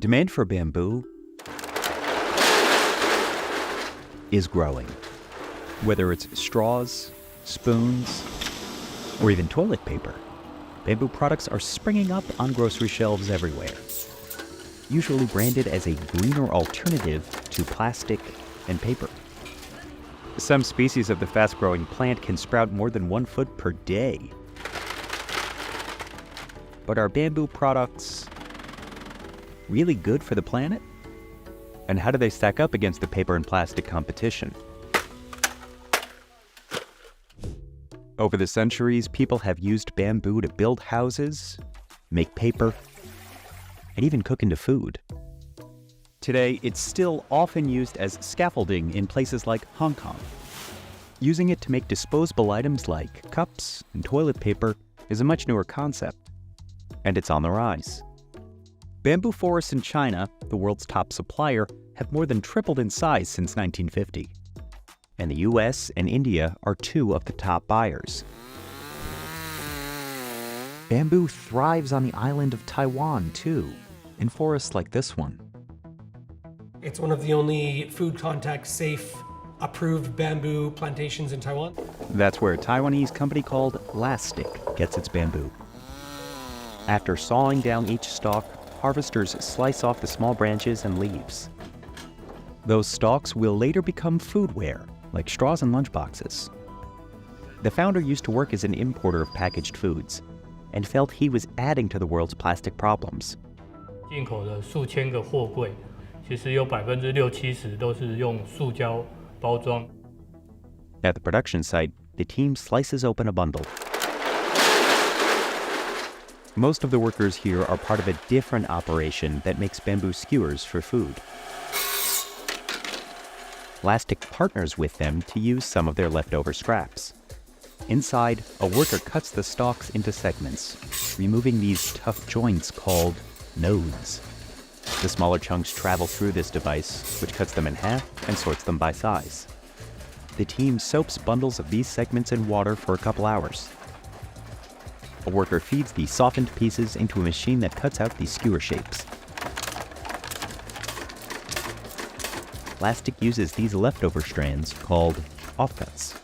Demand for bamboo is growing. Whether it's straws, spoons, or even toilet paper, bamboo products are springing up on grocery shelves everywhere, usually branded as a greener alternative to plastic and paper. Some species of the fast-growing plant can sprout more than 1 foot per day. But are bamboo products really good for the planet? And how do they stack up against the paper and plastic competition? Over the centuries, people have used bamboo to build houses, make paper, and even cook into food. Today, it's still often used as scaffolding in places like Hong Kong. Using it to make disposable items like cups and toilet paper is a much newer concept, and it's on the rise. Bamboo forests in China, the world's top supplier, have more than tripled in size since 1950. And the US and India are 2 of the top buyers. Bamboo thrives on the island of Taiwan, too, in forests like this one. It's one of the only food contact safe approved bamboo plantations in Taiwan. That's where a Taiwanese company called Lastic gets its bamboo. After sawing down each stalk, harvesters slice off the small branches and leaves. Those stalks will later become foodware, like straws and lunchboxes. The founder used to work as an importer of packaged foods and felt he was adding to the world's plastic problems. 进口的数千个货柜，其实有60%-70%都是用塑胶包装。 At the production site, the team slices open a bundle. Most of the workers here are part of a different operation that makes bamboo skewers for food. Lastic partners with them to use some of their leftover scraps. Inside, a worker cuts the stalks into segments, removing these tough joints called nodes. The smaller chunks travel through this device, which cuts them in half and sorts them by size. The team soaks bundles of these segments in water for a couple hours. A worker feeds the softened pieces into a machine that cuts out these skewer shapes. Lastic uses these leftover strands, called offcuts.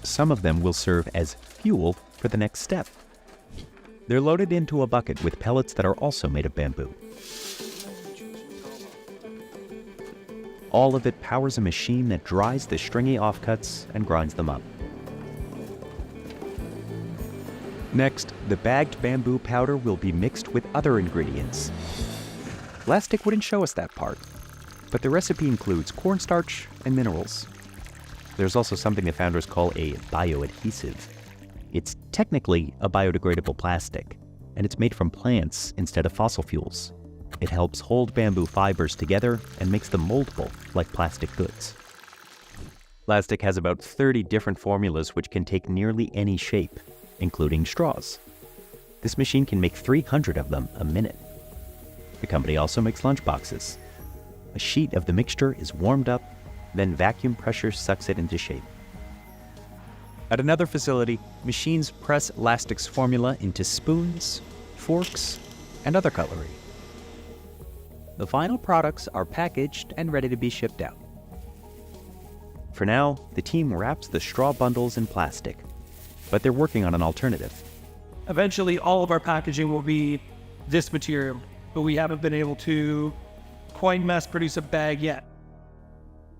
Some of them will serve as fuel for the next step. They're loaded into a bucket with pellets that are also made of bamboo. All of it powers a machine that dries the stringy offcuts and grinds them up. Next, the bagged bamboo powder will be mixed with other ingredients. Lastic wouldn't show us that part, but the recipe includes cornstarch and minerals. There's also something the founders call a bioadhesive. It's technically a biodegradable plastic, and it's made from plants instead of fossil fuels. It helps hold bamboo fibers together and makes them moldable like plastic goods. Lastic has about 30 different formulas which can take nearly any shape, including straws. This machine can make 300 of them a minute. The company also makes lunchboxes. A sheet of the mixture is warmed up, then vacuum pressure sucks it into shape. At another facility, machines press Lastic's formula into spoons, forks, and other cutlery. The final products are packaged and ready to be shipped out. For now, the team wraps the straw bundles in plastic, but they're working on an alternative. Eventually, all of our packaging will be this material, but we haven't been able to quite mass produce a bag yet.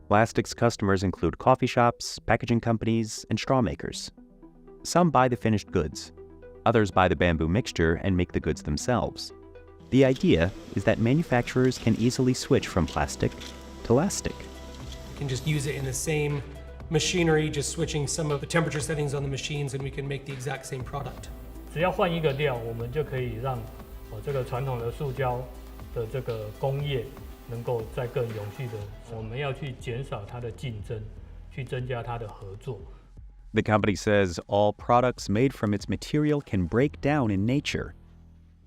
Lastic's customers include coffee shops, packaging companies, and straw makers. Some buy the finished goods. Others buy the bamboo mixture and make the goods themselves. The idea is that manufacturers can easily switch from plastic to Lastic. We can just use it in the same machinery, just switching some of the temperature settings on the machines, and we can make the exact same product. 只要换一个料，我们就可以让这个传统的塑胶的这个工业能够再更永续的。我们要去减少它的竞争，去增加它的合作。The company says all products made from its material can break down in nature.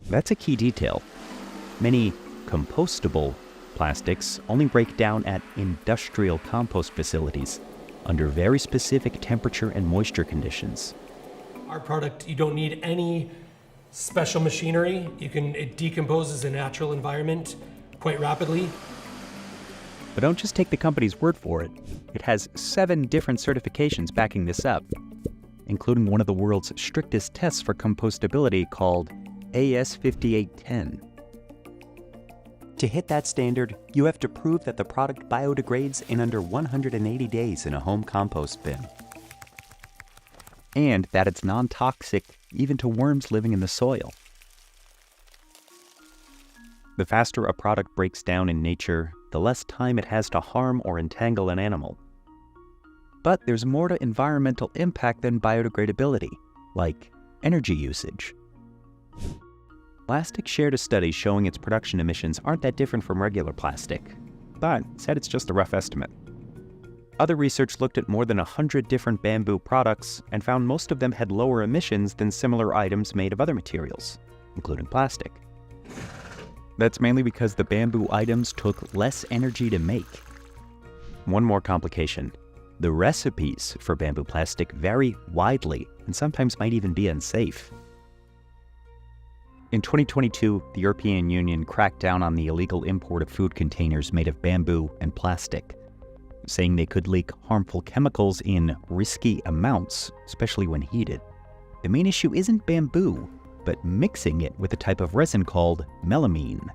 That's a key detail. Many compostable plastics only break down at industrial compost facilities under very specific temperature and moisture conditions. Our product, you don't need any special machinery. It decomposes in natural environment quite rapidly. But don't just take the company's word for it. It has 7 different certifications backing this up, including one of the world's strictest tests for compostability called AS5810. To hit that standard, you have to prove that the product biodegrades in under 180 days in a home compost bin, and that it's non-toxic even to worms living in the soil. The faster a product breaks down in nature, the less time it has to harm or entangle an animal. But there's more to environmental impact than biodegradability, like energy usage. Plastic shared a study showing its production emissions aren't that different from regular plastic, but said it's just a rough estimate. Other research looked at more than 100 different bamboo products and found most of them had lower emissions than similar items made of other materials, including plastic. That's mainly because the bamboo items took less energy to make. One more complication. The recipes for bamboo plastic vary widely and sometimes might even be unsafe. In 2022, the European Union cracked down on the illegal import of food containers made of bamboo and plastic, saying they could leak harmful chemicals in risky amounts, especially when heated. The main issue isn't bamboo, but mixing it with a type of resin called melamine,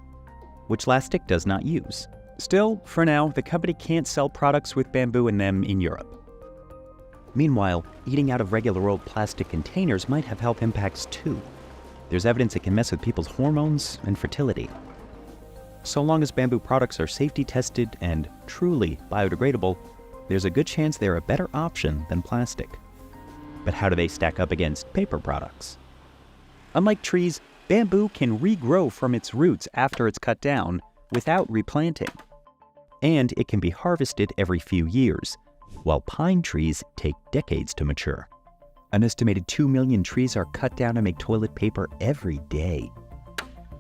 which Lastic does not use. Still, for now, the company can't sell products with bamboo in them in Europe. Meanwhile, eating out of regular old plastic containers might have health impacts too. There's evidence it can mess with people's hormones and fertility. So long as bamboo products are safety tested and truly biodegradable, there's a good chance they're a better option than plastic. But how do they stack up against paper products? Unlike trees, bamboo can regrow from its roots after it's cut down without replanting. And it can be harvested every few years, while pine trees take decades to mature. An estimated 2 million trees are cut down to make toilet paper every day.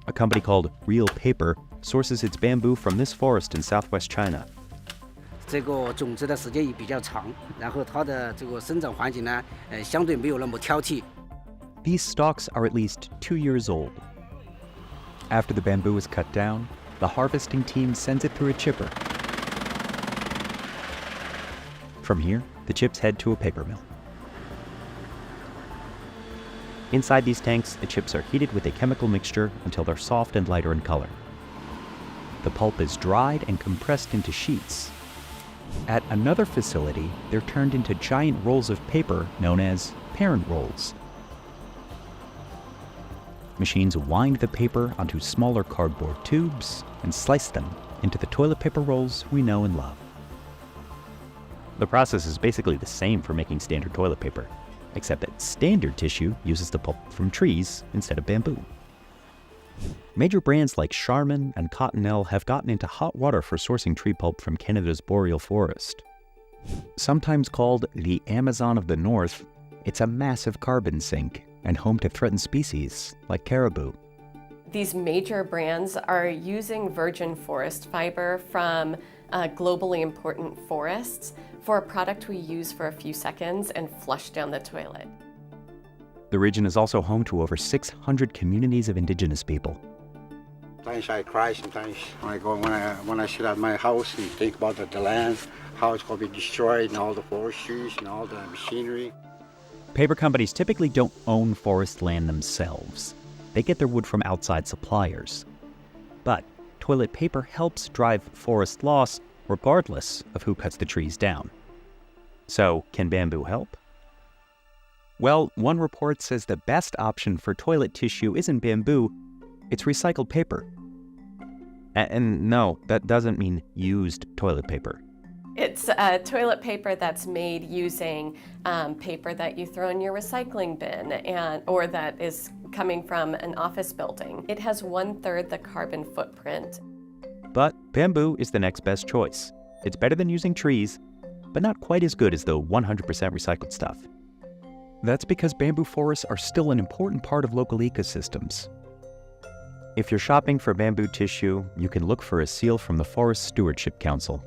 A company called Real Paper sources its bamboo from this forest in southwest China. 这个种植的时间也比较长，然后它的这个生长环境呢，相对没有那么挑剔。 These stalks are at least 2 years old. After the bamboo is cut down, the harvesting team sends it through a chipper. From here, the chips head to a paper mill. Inside these tanks, the chips are heated with a chemical mixture until they're soft and lighter in color. The pulp is dried and compressed into sheets. At another facility, they're turned into giant rolls of paper known as parent rolls. Machines wind the paper onto smaller cardboard tubes and slice them into the toilet paper rolls we know and love. The process is basically the same for making standard toilet paper, except that standard tissue uses the pulp from trees instead of bamboo. Major brands like Charmin and Cottonelle have gotten into hot water for sourcing tree pulp from Canada's boreal forest. Sometimes called the Amazon of the North, it's a massive carbon sink and home to threatened species like caribou. These major brands are using virgin forest fiber from globally important forests for a product we use for a few seconds and flush down the toilet. The region is also home to over 600 communities of indigenous people. Sometimes I cry. Sometimes when I sit at my house and think about the land, how it's going to be destroyed, and all the forestries and all the machinery. Paper companies typically don't own forest land themselves. They get their wood from outside suppliers. But toilet paper helps drive forest loss regardless of who cuts the trees down. So, can bamboo help? Well, one report says the best option for toilet tissue isn't bamboo, it's recycled paper. And no, that doesn't mean used toilet paper. It's toilet paper that's made using paper that you throw in your recycling bin or that is coming from an office building. It has 1/3 the carbon footprint. But bamboo is the next best choice. It's better than using trees, but not quite as good as the 100% recycled stuff. That's because bamboo forests are still an important part of local ecosystems. If you're shopping for bamboo tissue, you can look for a seal from the Forest Stewardship Council.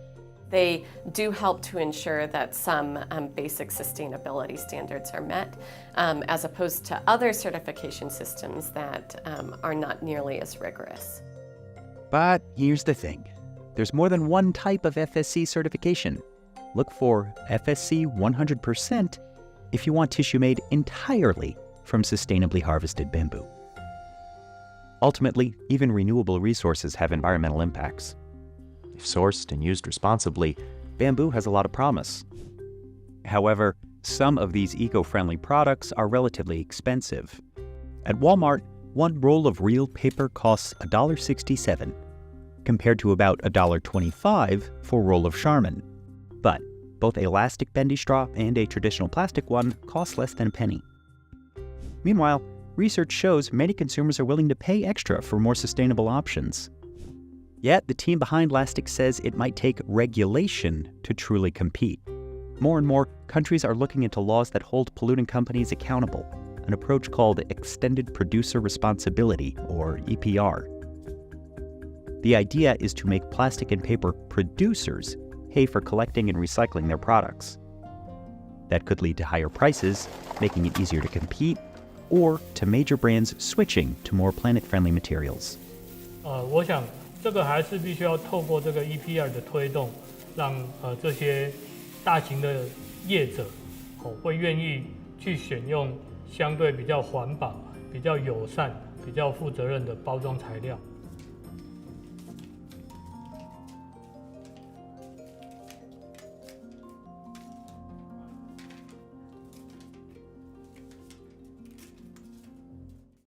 They do help to ensure that some basic sustainability standards are met, as opposed to other certification systems that are not nearly as rigorous. But here's the thing. There's more than one type of FSC certification. Look for FSC 100% if you want tissue made entirely from sustainably harvested bamboo. Ultimately, even renewable resources have environmental impacts. If sourced and used responsibly, bamboo has a lot of promise. However, some of these eco-friendly products are relatively expensive. At Walmart, one roll of real paper costs $1.67, compared to about $1.25 for a roll of Charmin. But both a elastic bendy straw and a traditional plastic one cost less than a penny. Meanwhile, research shows many consumers are willing to pay extra for more sustainable options. Yet, the team behind Lastic says it might take regulation to truly compete. More and more, countries are looking into laws that hold polluting companies accountable, an approach called Extended Producer Responsibility, or EPR. The idea is to make plastic and paper producers pay for collecting and recycling their products. That could lead to higher prices, making it easier to compete, or to major brands switching to more planet-friendly materials. 我想这个还是必须要透过这个 EPR 的推动，让这些大型的业者会愿意去选用相对比较环保、比较友善、比较负责任的包装材料。